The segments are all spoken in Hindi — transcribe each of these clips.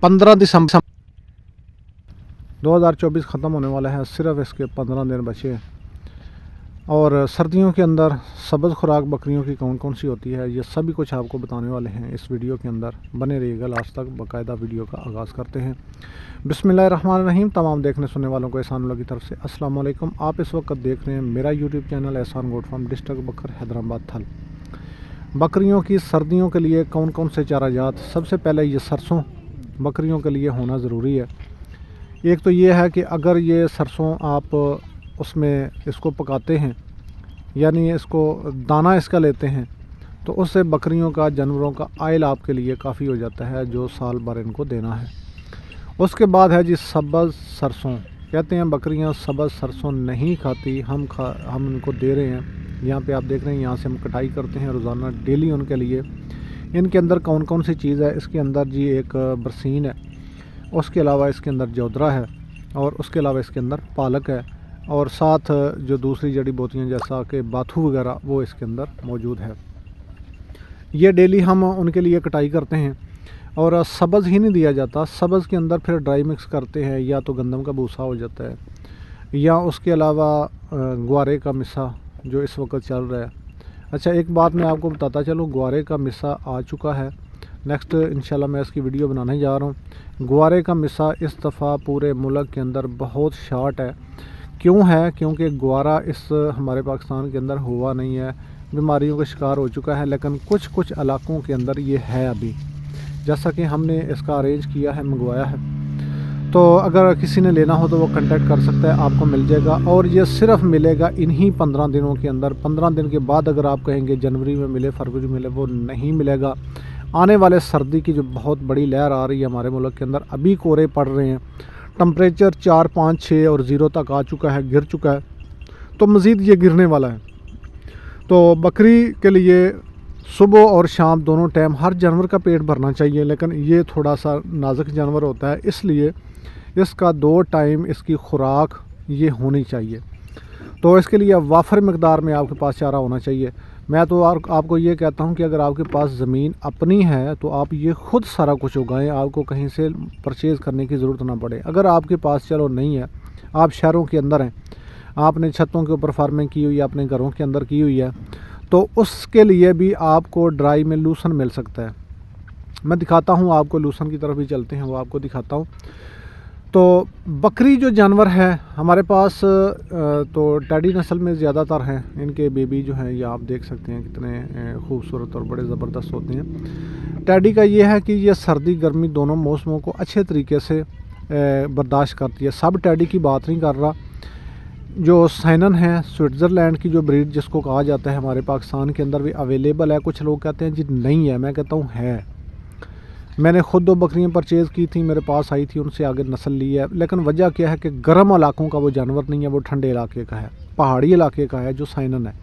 15 दिसंबर 2024 ख़त्म होने वाला है, सिर्फ इसके 15 दिन बचे हैं। और सर्दियों के अंदर सब्ज़ खुराक बकरियों की कौन कौन सी होती है, ये सभी कुछ आपको बताने वाले हैं इस वीडियो के अंदर। बने रहिएगा लास्ट तक। बाकायदा वीडियो का आगाज़ करते हैं। बिस्मिल्लाहिर्रहमानिर्रहीम। तमाम देखने सुनने वालों को एहसान उल्लाह की तरफ से अस्सलाम वालेकुम। आप इस वक्त देख रहे हैं मेरा यूट्यूब चैनल एहसान गोट फार्म, डिस्ट्रिक्ट बकर, हैदराबाद थल। बकरियों की सर्दियों के लिए कौन कौन से चाराजात। सबसे पहले ये सरसों बकरियों के लिए होना ज़रूरी है। एक तो ये है कि अगर ये सरसों आप उसमें इसको पकाते हैं, यानी इसको दाना इसका लेते हैं, तो उससे बकरियों का, जानवरों का आयल आपके लिए काफ़ी हो जाता है, जो साल भर इनको देना है। उसके बाद है जी सब्ज़ सरसों। कहते हैं बकरियां सब्ज़ सरसों नहीं खाती, हम इनको दे रहे हैं। यहाँ पे आप देख रहे हैं, यहाँ से हम कटाई करते हैं रोज़ाना डेली उनके लिए। इनके अंदर कौन कौन सी चीज़ है, इसके अंदर जी एक बरसीन है, उसके अलावा इसके अंदर जोदरा है, और उसके अलावा इसके अंदर पालक है, और साथ जो दूसरी जड़ी बूटियाँ जैसा कि बाथू वगैरह वो इसके अंदर मौजूद है। ये डेली हम उनके लिए कटाई करते हैं। और सब्ज़ ही नहीं दिया जाता, सब्ज़ के अंदर फिर ड्राई मिक्स करते हैं, या तो गंदम का भूसा हो जाता है, या उसके अलावा ग्वारे का मिसा जो इस वक्त चल रहा है। अच्छा, एक बात मैं आपको बताता चलूँ, ग्वारे का मिसा आ चुका है। नेक्स्ट इंशाल्लाह मैं इसकी वीडियो बनाने जा रहा हूँ। ग्वारे का मिसा इस दफ़ा पूरे मुल्क के अंदर बहुत शार्ट है। क्यों है? क्योंकि ग्वारा इस हमारे पाकिस्तान के अंदर हुआ नहीं है, बीमारियों का शिकार हो चुका है, लेकिन कुछ कुछ इलाकों के अंदर ये है अभी। जैसा कि हमने इसका अरेंज किया है, मंगवाया है, तो अगर किसी ने लेना हो तो वो कांटेक्ट कर सकता है, आपको मिल जाएगा। और ये सिर्फ मिलेगा इन्हीं 15 दिनों के अंदर। 15 दिन के बाद अगर आप कहेंगे जनवरी में मिले, फरवरी में मिले, वो नहीं मिलेगा। आने वाले सर्दी की जो बहुत बड़ी लहर आ रही है हमारे मुल्क के अंदर, अभी कोहरे पड़ रहे हैं, टम्परेचर 4, 5, 6 और 0 तक आ चुका है, गिर चुका है, तो मज़ीद ये गिरने वाला है। तो बकरी के लिए सुबह और शाम दोनों टाइम हर जानवर का पेट भरना चाहिए, लेकिन ये थोड़ा सा नाजुक जानवर होता है, इसलिए इसका 2 टाइम इसकी खुराक ये होनी चाहिए। तो इसके लिए वाफर मकदार में आपके पास चारा होना चाहिए। मैं तो आपको ये कहता हूँ कि अगर आपके पास ज़मीन अपनी है तो आप ये ख़ुद सारा कुछ उगाएं, आपको कहीं से परचेज़ करने की ज़रूरत ना पड़े। अगर आपके पास चलो नहीं है, आप शहरों के अंदर हैं, आपने छतों के ऊपर फार्मिंग की हुई है, अपने घरों के अंदर की हुई है, तो उसके लिए भी आपको ड्राई में लूसन मिल सकता है। मैं दिखाता हूँ आपको, लूसन की तरफ भी चलते हैं, वो आपको दिखाता हूँ। तो बकरी जो जानवर है हमारे पास, तो टैडी नस्ल में ज़्यादातर हैं। इनके बेबी जो हैं ये आप देख सकते हैं कितने खूबसूरत और बड़े ज़बरदस्त होते हैं। टैडी का ये है कि ये सर्दी गर्मी दोनों मौसमों को अच्छे तरीके से बर्दाश्त करती है। सब टैडी की बात नहीं कर रहा। जो साइनन है, स्विट्ज़रलैंड की जो ब्रीड जिसको कहा जाता है, हमारे पाकिस्तान के अंदर भी अवेलेबल है। कुछ लोग कहते हैं जी नहीं है, मैं कहता हूँ है। मैंने ख़ुद 2 बकरियाँ परचेज़ की थी, मेरे पास आई थी, उनसे आगे नस्ल ली है। लेकिन वजह क्या है कि गर्म इलाकों का वो जानवर नहीं है, वो ठंडे इलाके का है, पहाड़ी इलाके का है जो साइनन है।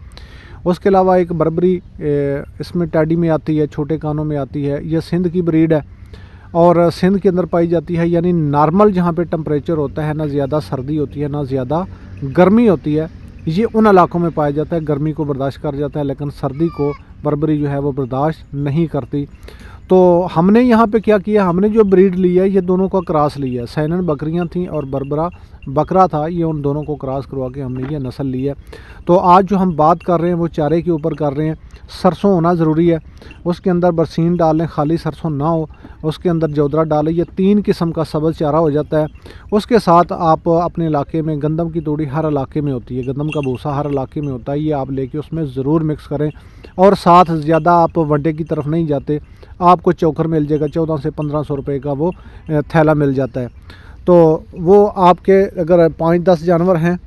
उसके अलावा एक बर्बरी इसमें टैडी में आती है, छोटे कानों में आती है। ये सिंध की ब्रीड है और सिंध के अंदर पाई जाती है, यानी नॉर्मल जहाँ पे टेम्परेचर होता है, ना ज़्यादा सर्दी होती है ना ज़्यादा गर्मी होती है, ये उन इलाकों में पाया जाता है। गर्मी को बर्दाश्त कर जाता है, लेकिन सर्दी को बर्बरी जो है वो बर्दाश्त नहीं करती। तो हमने यहाँ पे क्या किया, हमने जो ब्रीड ली है ये दोनों का क्रॉस लिया है। साइनन बकरियाँ थीं और बर्बरा बकरा था, ये उन दोनों को क्रॉस करवा के हमने ये नस्ल ली है। तो आज जो हम बात कर रहे हैं वो चारे के ऊपर कर रहे हैं। सरसों होना ज़रूरी है, उसके अंदर बरसीन डाल लें, खाली सरसों ना हो, उसके अंदर जोदरा डालें। ये 3 किस्म का सब्ज़ चारा हो जाता है। उसके साथ आप अपने इलाके में गंदम की तूड़ी हर इलाके में होती है, गंदम का भूसा हर इलाके में होता है, ये आप लेके उसमें ज़रूर मिक्स करें। और साथ ज़्यादा आप वनडे की तरफ नहीं जाते, आपको चोकर मिल जाएगा, 1400 से 1500 रुपये का वो थैला मिल जाता है। तो वो आपके अगर 5-10 जानवर हैं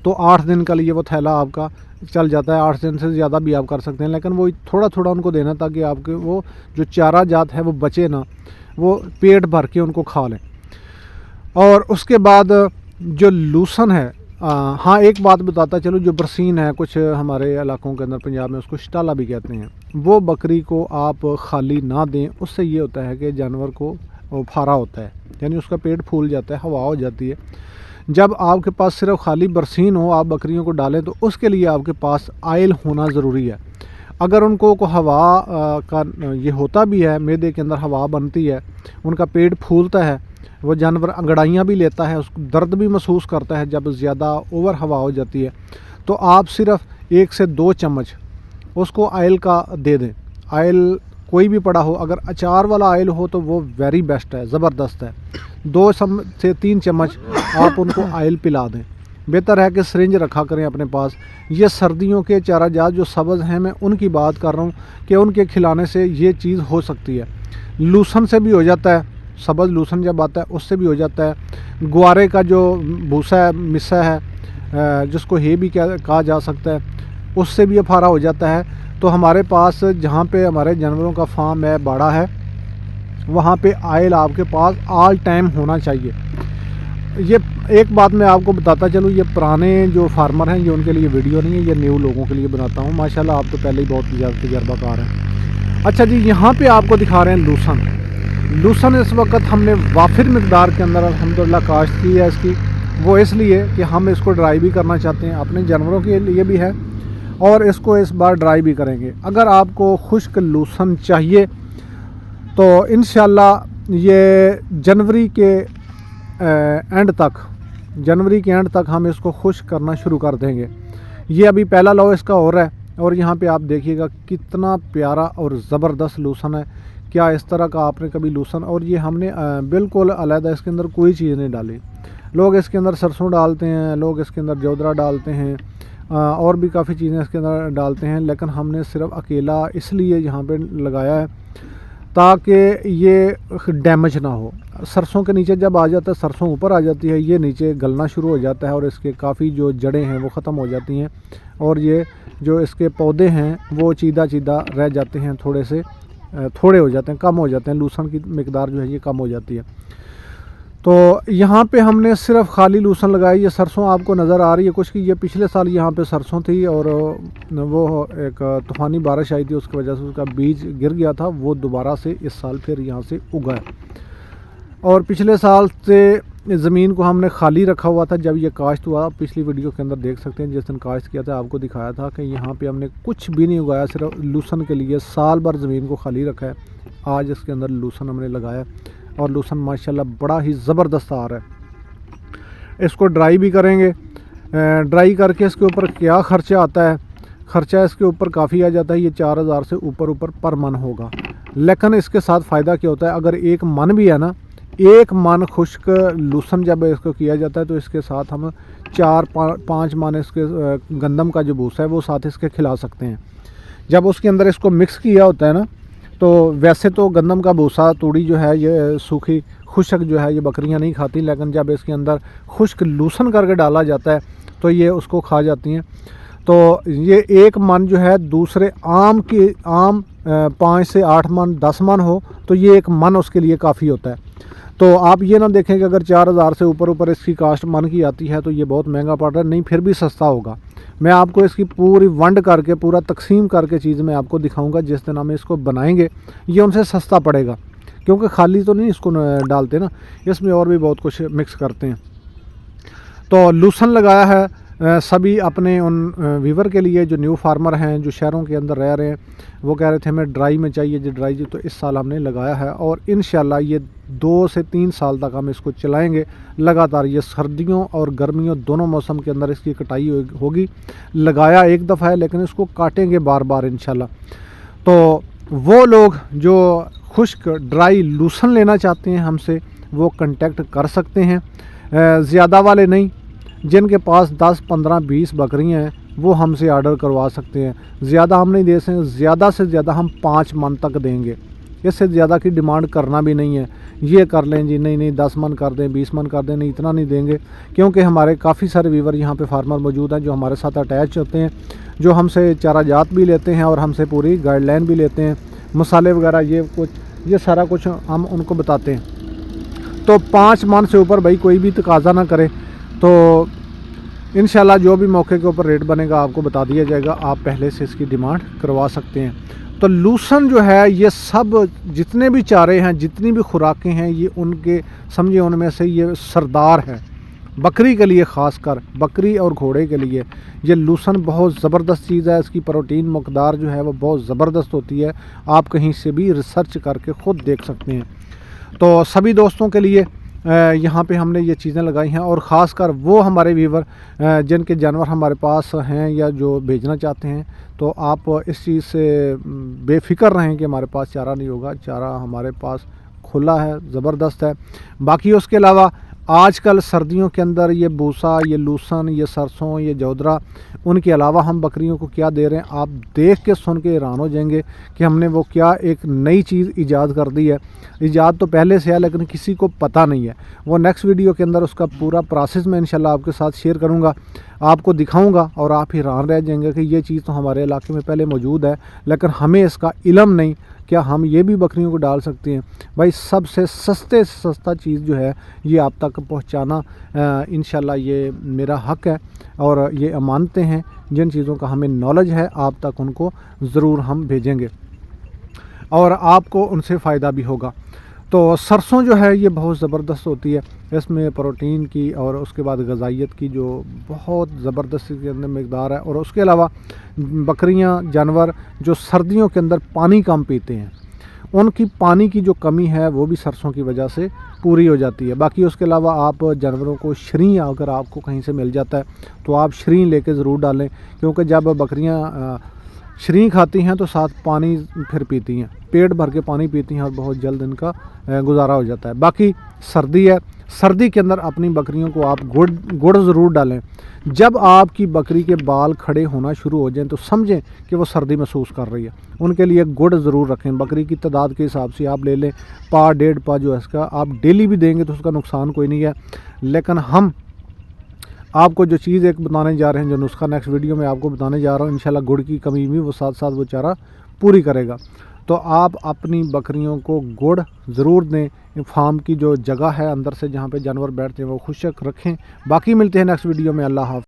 तो 8 दिन के लिए वो थैला आपका चल जाता है। 8 दिन से ज़्यादा भी आप कर सकते हैं, लेकिन वो थोड़ा थोड़ा उनको देना ताकि आपके वो जो चारा जात है वो बचे ना, वो पेट भर के उनको खा लें। और उसके बाद जो लूसन है, हाँ एक बात बताता चलो, जो बरसीन है कुछ हमारे इलाकों के अंदर पंजाब में उसको शटाला भी कहते हैं, वो बकरी को आप खाली ना दें। उससे ये होता है कि जानवर को फारा होता है, यानी उसका पेट फूल जाता है, हवा हो जाती है। जब आपके पास सिर्फ खाली बरसीन हो, आप बकरियों को डालें, तो उसके लिए आपके पास आयल होना ज़रूरी है। अगर उनको को हवा का ये होता भी है, मैदे के अंदर हवा बनती है, उनका पेट फूलता है, वो जानवर अंगड़ाइयाँ भी लेता है, उसको दर्द भी महसूस करता है जब ज़्यादा ओवर हवा हो जाती है, तो आप सिर्फ 1 से 2 चम्मच उसको आयल का दे दें। आयल कोई भी पड़ा हो, अगर अचार वाला आयल हो तो वो वेरी बेस्ट है, ज़बरदस्त है। 2 से 3 चम्मच आप उनको आयल पिला दें। बेहतर है कि सिरिंज रखा करें अपने पास। ये सर्दियों के चारा जात जो सब्ज़ हैं, मैं उनकी बात कर रहा हूँ कि उनके खिलाने से ये चीज़ हो सकती है। लूसन से भी हो जाता है, सब्ज़ लूसन जब आता है उससे भी हो जाता है। ग्वारे का जो भूसा है, मिस्सा है, जिसको हे भी कहा जा सकता है, उससे भी ये फारा हो जाता है। तो हमारे पास जहाँ पे हमारे जानवरों का फार्म है, बाड़ा है, वहाँ पे आयल आपके पास ऑल टाइम होना चाहिए। ये एक बात मैं आपको बताता चलूँ, ये पुराने जो फार्मर हैं, ये उनके लिए वीडियो नहीं है, ये न्यू लोगों के लिए बनाता हूँ। माशाल्लाह आप तो पहले ही बहुत ज़्यादा तजर्बाकार हैं। अच्छा जी, यहाँ पे आपको दिखा रहे हैं लूसन। लूसन इस वक्त हमने वाफिर मिकदार के अंदर अल्हम्दुलिल्लाह काश्त की है इसकी। वो इसलिए कि हम इसको ड्राई भी करना चाहते हैं, अपने जानवरों के लिए भी है, और इसको इस बार ड्राई भी करेंगे। अगर आपको खुश्क लूसन चाहिए तो इंशाल्लाह ये जनवरी के एंड तक हम इसको खुश्क करना शुरू कर देंगे। ये अभी पहला लौ इसका हो रहा है, और यहाँ पे आप देखिएगा कितना प्यारा और ज़बरदस्त लूसन है। क्या इस तरह का आपने कभी लूसन, और ये हमने बिल्कुल अलहदा इसके अंदर कोई चीज़ नहीं डाली। लोग इसके अंदर सरसों डालते हैं, लोग इसके अंदर जोदरा डालते हैं, और भी काफ़ी चीज़ें इसके अंदर डालते हैं, लेकिन हमने सिर्फ अकेला इसलिए यहाँ पे लगाया है ताकि ये डैमेज ना हो। सरसों के नीचे जब आ जाता है, सरसों ऊपर आ जाती है, ये नीचे गलना शुरू हो जाता है और इसके काफ़ी जो जड़ें हैं वो ख़त्म हो जाती हैं, और ये जो इसके पौधे हैं वो चीदा रह जाते हैं, थोड़े हो जाते हैं, कम हो जाते हैं, लूसन की मिकदार जो है ये कम हो जाती है। तो यहाँ पे हमने सिर्फ खाली लूसन लगाई। ये सरसों आपको नज़र आ रही है कुछ की, ये पिछले साल यहाँ पे सरसों थी और वो एक तूफ़ानी बारिश आई थी, उसकी वजह से उसका बीज गिर गया था, वो दोबारा से इस साल फिर यहाँ से उगा है। और पिछले साल से ज़मीन को हमने खाली रखा हुआ था जब ये काश्त हुआ। पिछली वीडियो के अंदर देख सकते हैं, जिस दिन काश्त किया था आपको दिखाया था कि यहाँ पे हमने कुछ भी नहीं उगाया, सिर्फ लूसन के लिए साल भर ज़मीन को खाली रखा है। आज इसके अंदर लूसन हमने लगाया और लूसन माशाल्लाह बड़ा ही ज़बरदस्त आ रहा है। इसको ड्राई भी करेंगे। ड्राई करके इसके ऊपर क्या ख़र्चा आता है, ख़र्चा इसके ऊपर काफ़ी आ जाता है। ये 4000 से ऊपर पर मन होगा, लेकिन इसके साथ फ़ायदा क्या होता है, अगर एक मन भी है ना, एक मन खुश्क लूसन जब इसको किया जाता है तो इसके साथ हम 4-5 मन इसके गंदम का जो भूसा है वो साथ इसके खिला सकते हैं। जब उसके अंदर इसको मिक्स किया होता है ना, तो वैसे तो गंदम का भूसा तूड़ी जो है ये सूखी खुश्क जो है ये बकरियां नहीं खाती, लेकिन जब इसके अंदर खुश्क लूसन करके डाला जाता है तो ये उसको खा जाती हैं। तो ये एक मन जो है दूसरे आम 5 से 8 मन 10 मन हो तो ये एक मन उसके लिए काफ़ी होता है। तो आप ये ना देखें कि अगर 4000 से ऊपर इसकी कास्ट मन की आती है तो ये बहुत महंगा पड़ रहा है, नहीं फिर भी सस्ता होगा। मैं आपको इसकी पूरी वंड करके पूरा तकसीम करके चीज़ मैं आपको दिखाऊंगा। जिस दिन हम इसको बनाएंगे ये उनसे सस्ता पड़ेगा, क्योंकि खाली तो नहीं इसको डालते ना, इसमें और भी बहुत कुछ मिक्स करते हैं। तो लूसन लगाया है सभी अपने उन वीवर के लिए जो न्यू फार्मर हैं, जो शहरों के अंदर रह रहे हैं, वो कह रहे थे हमें ड्राई में चाहिए जी ड्राई जी। तो इस साल हमने लगाया है और इंशाल्लाह ये 2 से 3 साल तक हम इसको चलाएंगे लगातार। ये सर्दियों और गर्मियों दोनों मौसम के अंदर इसकी कटाई होगी। लगाया एक दफ़ा है लेकिन इसको काटेंगे बार बार इंशाल्लाह। तो वो लोग जो खुश्क ड्राई लूसन लेना चाहते हैं हमसे, वो कांटेक्ट कर सकते हैं। ज़्यादा वाले नहीं, जिनके पास 10, 15, 20 बकरियाँ हैं वो हमसे ऑर्डर करवा सकते हैं। ज़्यादा हम नहीं दे सकते, ज़्यादा से ज़्यादा हम 5 मन तक देंगे, इससे ज़्यादा की डिमांड करना भी नहीं है। ये कर लें जी, नहीं 10 मन कर दें, 20 मन कर दें, नहीं इतना नहीं देंगे, क्योंकि हमारे काफ़ी सारे वीवर यहाँ पे फार्मर मौजूद हैं जो हमारे साथ अटैच होते हैं, जो हमसे चारा जात भी लेते हैं और हमसे पूरी गाइडलाइन भी लेते हैं, मसाले वगैरह ये सारा कुछ हम उनको बताते हैं। तो 5 मन से ऊपर भाई कोई भी तकाजा ना करे, तो इंशाल्लाह जो भी मौके के ऊपर रेट बनेगा आपको बता दिया जाएगा, आप पहले से इसकी डिमांड करवा सकते हैं। तो लूसन जो है ये सब जितने भी चारे हैं, जितनी भी खुराकें हैं, ये उनके समझिए उनमें से ये सरदार है बकरी के लिए, ख़ासकर बकरी और घोड़े के लिए ये लूसन बहुत ज़बरदस्त चीज़ है। इसकी प्रोटीन मकदार जो है वो बहुत ज़बरदस्त होती है। आप कहीं से भी रिसर्च करके ख़ुद देख सकते हैं। तो सभी दोस्तों के लिए यहाँ पे हमने ये चीज़ें लगाई हैं, और ख़ासकर वो हमारे व्यूवर जिनके जानवर हमारे पास हैं या जो भेजना चाहते हैं, तो आप इस चीज़ से बेफ़िक्र रहें कि हमारे पास चारा नहीं होगा। चारा हमारे पास खुला है, ज़बरदस्त है। बाकी उसके अलावा आजकल सर्दियों के अंदर ये भूसा, ये लूसन, ये सरसों, ये जौदरा, उनके अलावा हम बकरियों को क्या दे रहे हैं, आप देख के सुन के हैरान हो जाएंगे कि हमने वो क्या एक नई चीज़ ईजाद कर दी है। ईजाद तो पहले से है लेकिन किसी को पता नहीं है। वो नेक्स्ट वीडियो के अंदर उसका पूरा प्रोसेस मैं इंशाल्लाह आपके साथ शेयर करूँगा, आपको दिखाऊँगा, और आप हैरान रह जाएंगे कि ये चीज़ तो हमारे इलाके में पहले मौजूद है लेकिन हमें इसका इल्म नहीं, क्या हम ये भी बकरियों को डाल सकते हैं। भाई सबसे सस्ते से सस्ता चीज़ जो है ये आप तक पहुंचाना इंशाल्लाह ये मेरा हक़ है, और ये अमानतें हैं। जिन चीज़ों का हमें नॉलेज है आप तक उनको ज़रूर हम भेजेंगे और आपको उनसे फ़ायदा भी होगा। तो सरसों जो है ये बहुत ज़बरदस्त होती है, इसमें प्रोटीन की और उसके बाद ग़िज़ाइयत की जो बहुत ज़बरदस्त के अंदर मकदार है। और उसके अलावा बकरियां, जानवर जो सर्दियों के अंदर पानी कम पीते हैं, उनकी पानी की जो कमी है वो भी सरसों की वजह से पूरी हो जाती है। बाकी उसके अलावा आप जानवरों को शरीं अगर आपको कहीं से मिल जाता है तो आप शरीं लेके ज़रूर डालें, क्योंकि जब बकरियां शरीं खाती हैं तो साथ पानी फिर पीती हैं, पेट भर के पानी पीती हैं और बहुत जल्द इनका गुजारा हो जाता है। बाकी सर्दी है, सर्दी के अंदर अपनी बकरियों को आप गुड़ ज़रूर डालें। जब आपकी बकरी के बाल खड़े होना शुरू हो जाएं तो समझें कि वो सर्दी महसूस कर रही है, उनके लिए गुड़ ज़रूर रखें। बकरी की तादाद के हिसाब से आप ले लें, पा 1.5 पा जो है इसका आप डेली भी देंगे तो उसका नुकसान कोई नहीं है। लेकिन हम आपको जो चीज़ एक बताने जा रहे हैं, जो नुस्खा नेक्स्ट वीडियो में आपको बताने जा रहा हूँ, इंशाल्लाह गुड़ की कमी भी वो साथ साथ वो चारा पूरी करेगा। तो आप अपनी बकरियों को गुड़ ज़रूर दें। फार्म की जो जगह है अंदर से जहाँ पे जानवर बैठते हैं वो खुशक रखें। बाकी मिलते हैं नेक्स्ट वीडियो में। अल्लाह हाफ़िज़।